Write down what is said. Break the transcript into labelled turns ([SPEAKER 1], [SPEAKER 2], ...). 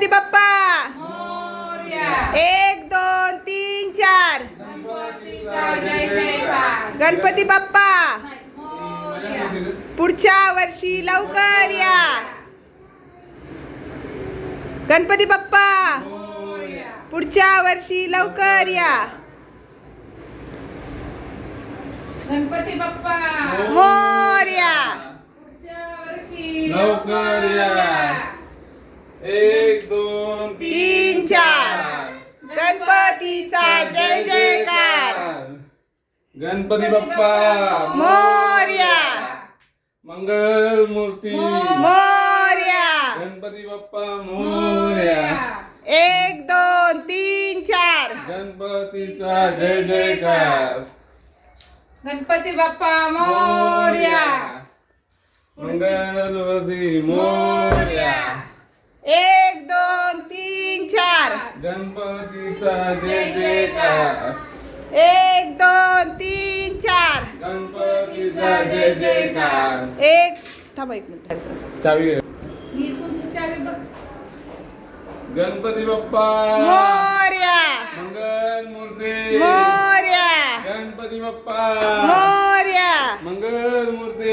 [SPEAKER 1] गणपती बाप्पा
[SPEAKER 2] मोरया.
[SPEAKER 1] 1 2 3 4
[SPEAKER 2] गणपतीचा जय जयकार.
[SPEAKER 1] गणपती बाप्पा
[SPEAKER 2] मोरया.
[SPEAKER 1] पुढच्या वर्षी लवकर या. गणपती बाप्पा
[SPEAKER 2] मोरया.
[SPEAKER 1] पुढच्या वर्षी लवकर या.
[SPEAKER 2] गणपती बाप्पा
[SPEAKER 1] मोरया.
[SPEAKER 2] पुढच्या वर्षी
[SPEAKER 3] लवकर या. 1 2
[SPEAKER 1] 3 4 गणपतीचा जय जयकार.
[SPEAKER 3] गणपती बाप्पा
[SPEAKER 1] मोरया.
[SPEAKER 3] मंगल मूर्ती.
[SPEAKER 1] मोरया.
[SPEAKER 3] गणपती बाप्पा मोरया.
[SPEAKER 1] 1 2 3 4
[SPEAKER 3] गणपतीचा जय जयकार.
[SPEAKER 2] गणपती बाप्पा मोरया.
[SPEAKER 3] मंगलवती मोरया.
[SPEAKER 1] 1 2 3 4
[SPEAKER 3] गणपतीचा जय जयकार.
[SPEAKER 1] 1 2 3 4
[SPEAKER 3] गणपतीचा जय जयकार.
[SPEAKER 1] थांबा 1 मिनिट.
[SPEAKER 3] चावी घे.
[SPEAKER 2] ही तुमची चावी बघ.
[SPEAKER 3] गणपती बाप्पा
[SPEAKER 1] मोरया.
[SPEAKER 3] मंगल मूर्ती.
[SPEAKER 1] मोरया.
[SPEAKER 3] गणपती बाप्पा
[SPEAKER 1] मोरया.
[SPEAKER 3] मंगल मूर्ती.